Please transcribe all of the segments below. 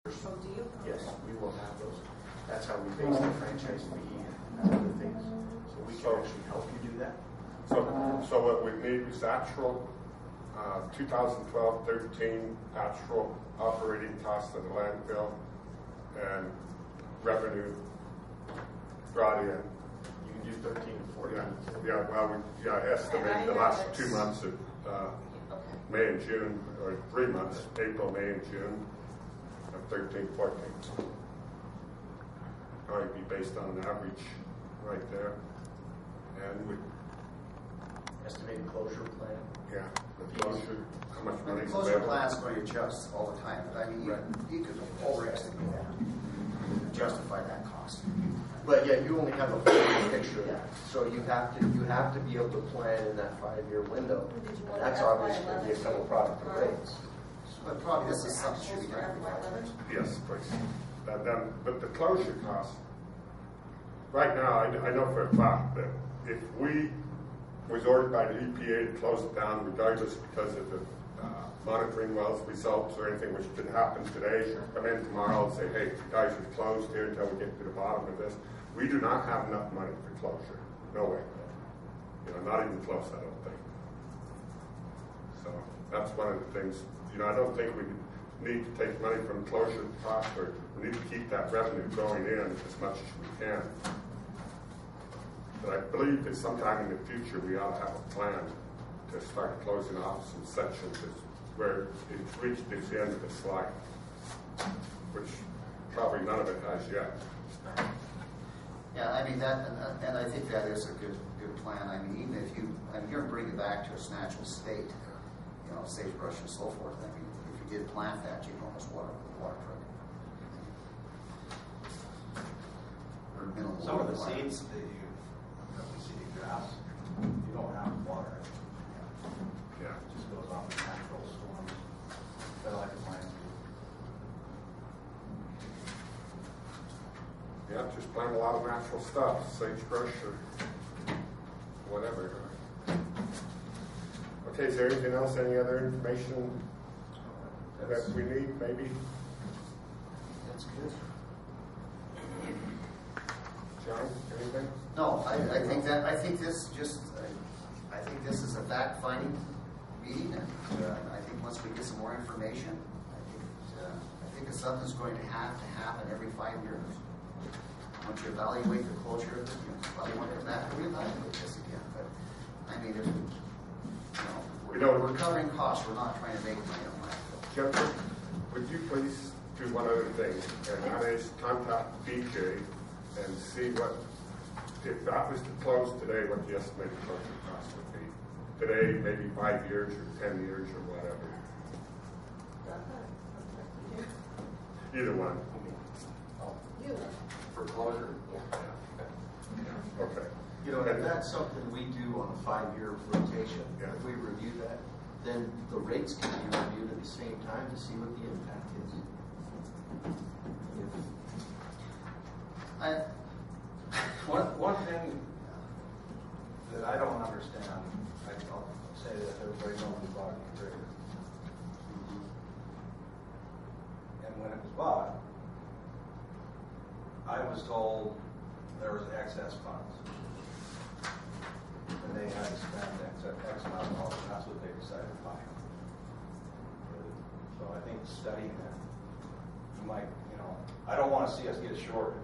Oh, do you? Yes, we will have those. That's how we base the franchise fee and other things. So we can actually help you do that. So what we need is actual 2012-13 actual operating costs of the landfill and revenue brought in. You can do 13 and 14. I estimate the last 2 months of May and June, or 3 months, April, May, and June of 13, 14. Probably be based on an average right there. And we Estimated closure plan. Yeah, the closure, how much money The is closure available. plan is going to adjust all the time, but I mean, you could overestimate that, justify that cost. But yeah, you only have a 5-year picture of that. So you have to be able to plan in that 5-year window. And that's obviously going to be a couple product of rates. But probably this is something should be done every 5 years. Yes, please. And then, but the closure cost, right now, I know for a fact that if we was ordered by the EPA to close it down regardless because of the monitoring wells results or anything which could happen today, come in tomorrow and say, hey, you guys are closed here until we get to the bottom of this. We do not have enough money for closure. No way. Not even close, I don't think. So that's one of the things, I don't think we need to take money from closure cost, or we need to keep that revenue going in as much as we can. But I believe that sometime in the future we ought to have a plan to start closing off some sections where it's reached its end of its life, which probably none of it has yet. Yeah, I mean that, and I think that is a good plan. I mean, even if you're going to bring it back to its natural state, sagebrush and so forth. I mean, if you did plant that, you'd almost water truck. Or minimal. Some of the seeds that we see in grass, you don't have to water it. Yeah. It just goes off the natural storms. Kind of like a plant. Yeah, just plant a lot of natural stuff, sagebrush or whatever. Okay, is there anything else, any other information that we need, maybe? That's good. John, anything? No, I think this is a fact-finding meeting, and I think once we get some more information, I think it's something that's going to happen every 5 years. Once you evaluate the closure of it, you probably want to come back and reevaluate this again. But I mean, we're covering costs. We're not trying to make money on landfill. Jennifer, would you please do one other thing, and that is contact BJ and see if that was to close today, what the estimated closure cost would be. Today, maybe 5 years or 10 years or whatever. Either one. For closure? Okay. If that's something we do on a 5-year rotation, Yeah. if we review that, then the rates can be reviewed at the same time to see what the impact is. One thing that I don't understand, I'll say that everybody knows about the grader. And when it was bought, I was told there was excess funds. And they had to spend X amount of dollars, and that's what they decided to buy. So I think studying that, you might, I don't want to see us get short.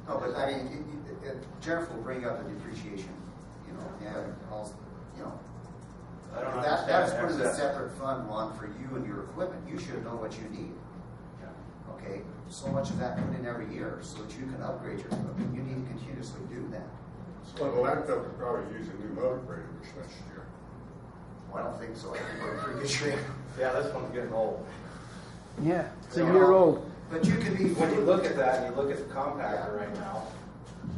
No, but I mean, Jennifer will bring up the depreciation, and also, I don't that is understand put in a excess. separate fund, Ron, for you and your equipment. You should know what you need. Yeah. Okay, so much of that put in every year so that you can upgrade your equipment. You need to continuously do that. Well, the landfill could probably use a new motor grader next year. Well, I don't think so. I think we're in pretty good shape. Yeah, this one's getting old. Yeah, it's a year old. But you can be. When you look at that and you look at the compactor right now,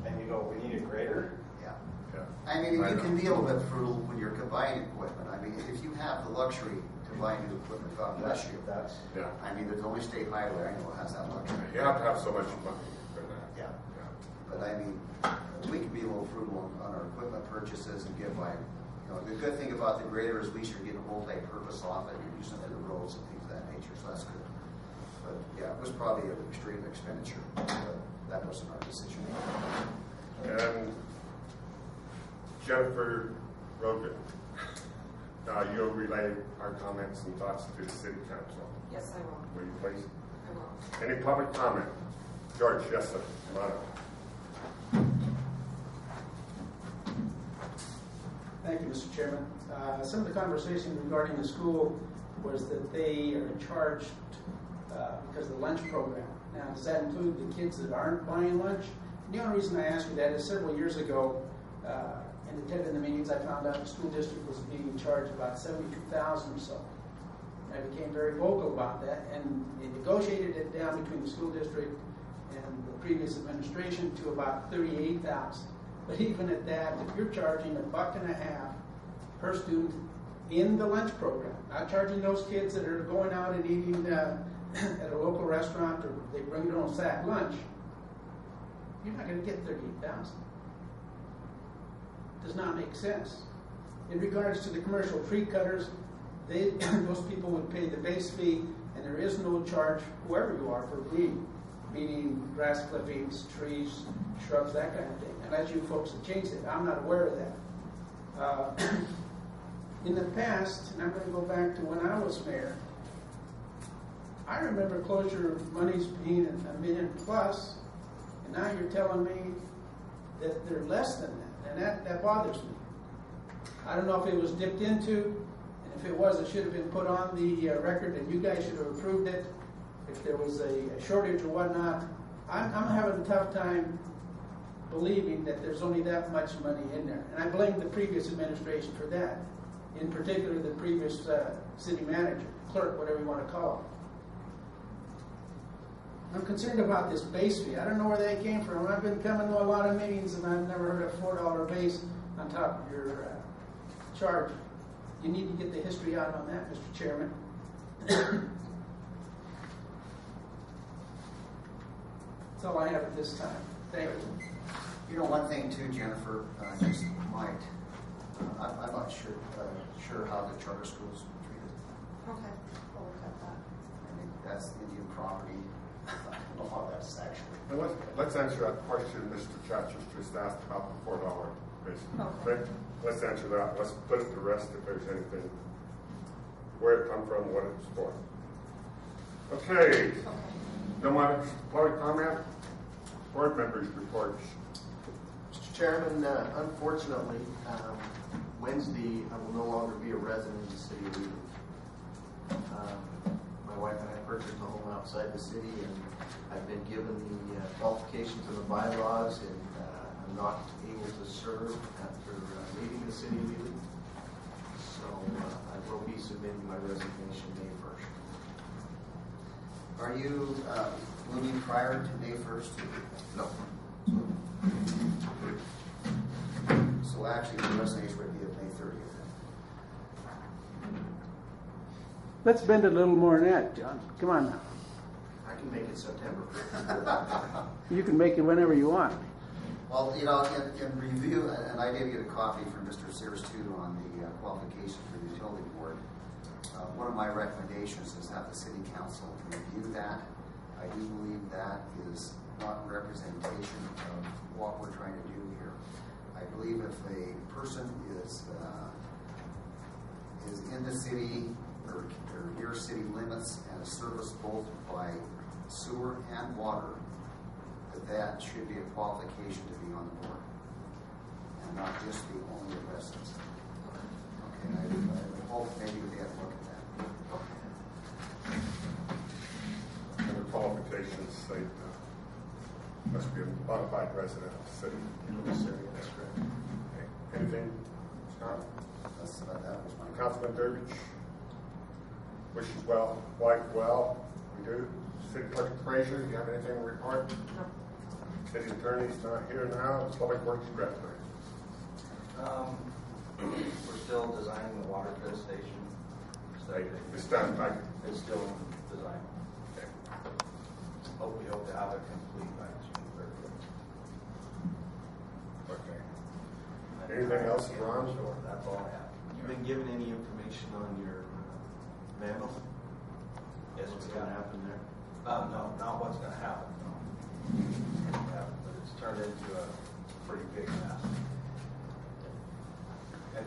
and you go, we need a grader? Yeah. Yeah. I mean, you can be a little bit frugal when you're combining equipment. I mean, if you have the luxury to buy new equipment, God bless you. Yeah. I mean, there's only state highway I know has that luxury. You have to have so much money for that. Yeah. Yeah. But I mean, we can be a little frugal on our equipment purchases and get by. The good thing about the grader is at least you're getting multi-purpose off it. You're using it for the roads and things of that nature, so that's good. But but yeah, it was probably an extreme expenditure, but that wasn't our decision. And Jennifer Rogan, you'll relay our comments and thoughts to the city council. Yes, I will. Will you please? I will. Any public comment? George, yes, sir. Come on. Thank you, Mr. Chairman. Some of the conversation regarding the school was that they are charged because of the lunch program. Now, does that include the kids that aren't buying lunch? And the only reason I ask you that is several years ago, in attending the meetings, I found out the school district was being charged about $72,000 or so. And I became very vocal about that, and they negotiated it down between the school district and the previous administration to about $38,000. But even at that, if you're charging $1.50 per student in the lunch program, not charging those kids that are going out and eating at a local restaurant or they bring their own sack lunch, you're not going to get $38,000. Does not make sense. In regards to the commercial tree cutters, those people would pay the base fee, and there is no charge, whoever you are, for green, meaning grass clippings, trees, shrubs, that kind of thing. Unless you folks have changed it. I'm not aware of that. In the past, and I'm going to go back to when I was mayor, I remember closure monies being $1 million plus, and now you're telling me that they're less than that, and that bothers me. I don't know if it was dipped into, and if it was, it should have been put on the record, and you guys should have approved it. If there was a shortage or whatnot, I'm having a tough time believing that there's only that much money in there. And I blame the previous administration for that, in particular the previous city manager, clerk, whatever you want to call him. I'm concerned about this base fee. I don't know where that came from. I've been coming to a lot of meetings and I've never heard a $4 base on top of your charge. You need to get the history out on that, Mr. Chairman. That's all I have at this time. Thank you. You know, one thing too, Jennifer, just might, I'm not sure how the charter schools are treated. Okay, we'll look at that. I mean, that's Indian property. I don't know how that's actually. Now let's answer that question Mr. Chachas just asked about the $4 basically. Okay. Let's answer that. Let's split the rest if there's anything, where it come from, what it's for. Okay. No more public comment? Board members' reports. Mr. Chairman, unfortunately, Wednesday I will no longer be a resident of the city of Wheeling. My wife and I purchased a home outside the city, and I've been given the qualifications of the bylaws, and I'm not able to serve after leaving the city of Wheeling. So I will be submitting my resignation May 1st. Are you moving prior to May 1st? No. So actually, the resignation would be at May 30th. Let's bend it a little more than that, John. Come on now. I can make it September. You can make it whenever you want. Well, you know, in review, and I did get a copy from Mr. Sears too on the qualifications for the utility board. One of my recommendations is have the city council review that. I do believe that is not representation of what we're trying to do here. I believe if a person is in the city or near city limits and is serviced both by sewer and water, that should be a qualification to be on the board, and not just the only residents. Okay, I hope maybe we have a look at that. And the qualifications say must be a bona resident of the city. That's correct. Okay. Anything, Scott? That was my Councilman Durbridge wishes well, wife well. We do. City Clerk Fraser, do you have anything to report? No. City Attorney's not here now. Public Works Director. We're still designing the water fill station. It's done. Thank you. It's still in design. Okay. We hope to have it complete by June 30th. Okay. Anything else, Ron? Sure, that's all I have. You been given any information on your vandal? Yes, What's we going to have. happen there? No, not what's going to happen. No. Yeah, but it's turned into a pretty big mess. And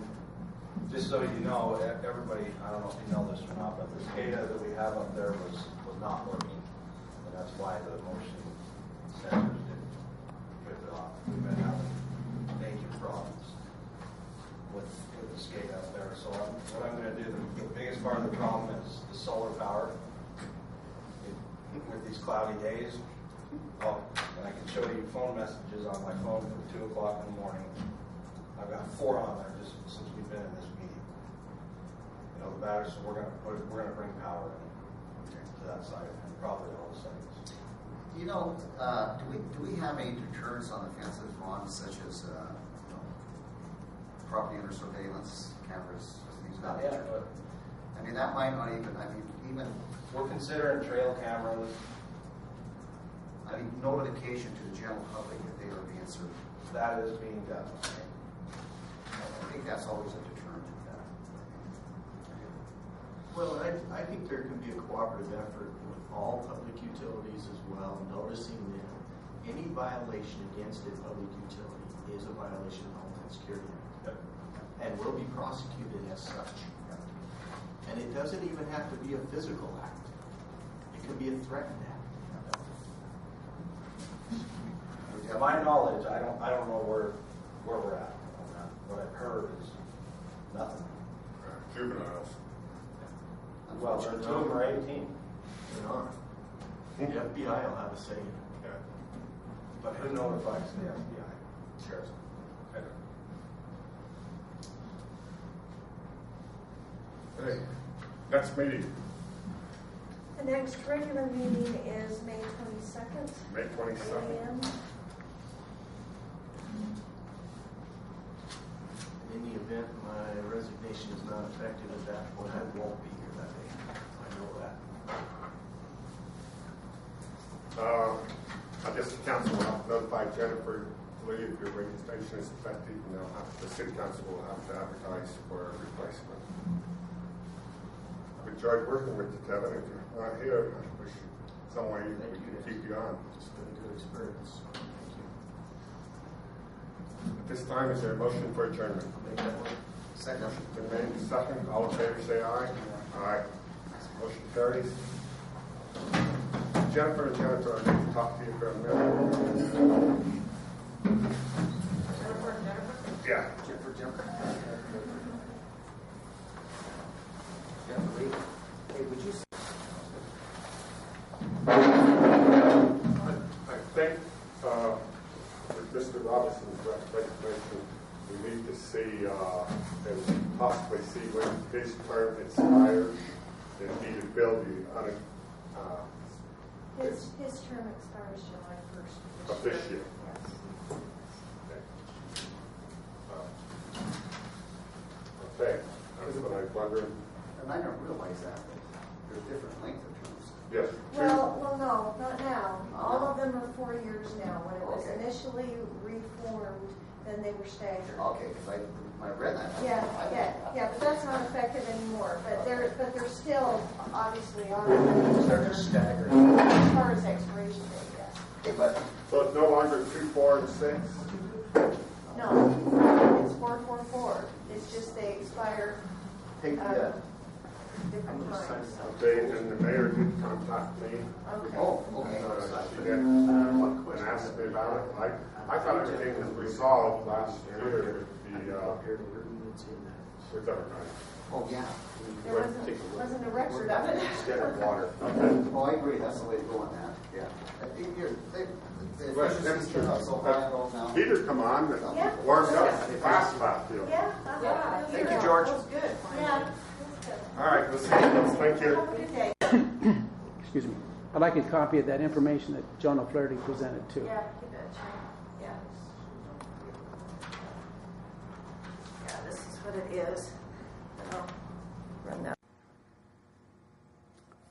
just so you know, everybody, I don't know if you know this or not, but the SCADA that we have up there was not working, and that's why the motion sensors didn't trip it off. We've been having major problems with the SCADA up there. So what I'm going to do, the biggest part of the problem is the solar power. With these cloudy days, and I can show you phone messages on my phone from 2 o'clock in the morning. I've got 4 on there just since we've been in this meeting. You know, the batteries. So we're gonna bring power in to that site and probably all the sites. You know, do we have any deterrents on the fences, Ron, such as property under surveillance cameras, things Not like yet, that? but I mean, that might not even. I mean, even. we're considering trail cameras. I mean, notification to the general public that they are being served. That is being done. I think that's always a deterrent to that. Well, I think there can be a cooperative effort with all public utilities as well, noticing that any violation against a public utility is a violation of the Homeland Security Act. And will be prosecuted as such. And it doesn't even have to be a physical act. It could be a threatened act. To my knowledge, I don't know where we're at on that. What I've heard is nothing. Juveniles. Well, 2 of them are 18. They're not. The FBI will have a say in it. Yeah. But who notifies the FBI? Sheriff's. Okay. Next meeting, The next regular meeting is May 22nd. May 22nd. a.m. In the event my resignation is not effective at that point, I won't be here that day. I know that. I guess the council will have to notify Jennifer Lee if your resignation is effective, and the city council will have to advertise for a replacement. I've enjoyed working with you, Kevin. If you're not here, I wish some way we can keep you on. It's been a good experience. Thank you. At this time, is there a motion for adjournment? Make that one. Second. Motion's been made and second. All in favor, say aye. Aye. Motion carries. Jennifer, I need to talk to you for a minute. Yeah. Hey, would you? I think with Mr. Robinson's recommendation, we need to see and possibly see when his term expires and he to fill the His term expires July 1st. of this year. Yes. Okay, that's what I was wondering. And I don't realize that, but there's different length of terms. Yes. Well, no, not now. All of them are 4 years now. When it was Okay. initially reformed, then they were staggered. Okay, because I read that. Yeah, but that's not effective anymore. But they're still obviously on. They're just staggered. As far as expiration date, yes. Okay, but So it's no longer 2, 4, and 6? No, it's 444. It's just they expire take different times. Okay, and the mayor did contact me. Okay. oh, okay. And asked me about it. I thought everything was resolved last year with our guys. Oh, yeah. There wasn't a record of it. Instead of water. Oh, I agree. That's the way to go on that. Yeah. I think the efficiency's turned out so high though now. Peter, come on, Yeah. warmed up fast about you. Yeah. Thank you, George. That was good. Yeah. That's good. All right, let's see. Thank you. Have a good day. Excuse me. I'd like a copy of that information that John O'Flaherty presented too. Yeah, you betcha. Yeah. Yeah, this is what it is. I'll run that.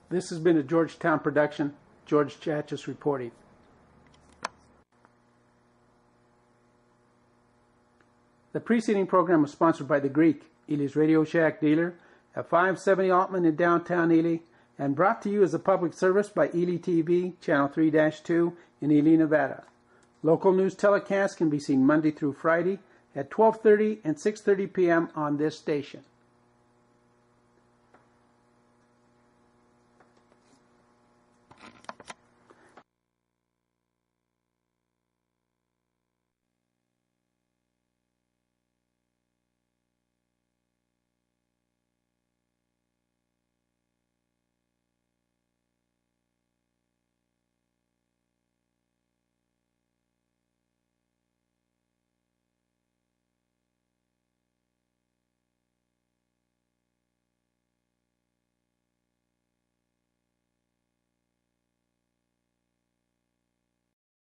This has been a Georgetown production. George Chachis reporting. The preceding program was sponsored by The Greek, Ely's Radio Shack dealer at 570 Altman in downtown Ely, and brought to you as a public service by Ely TV, Channel 3-2 in Ely, Nevada. Local news telecasts can be seen Monday through Friday at 12:30 and 6:30 p.m. on this station.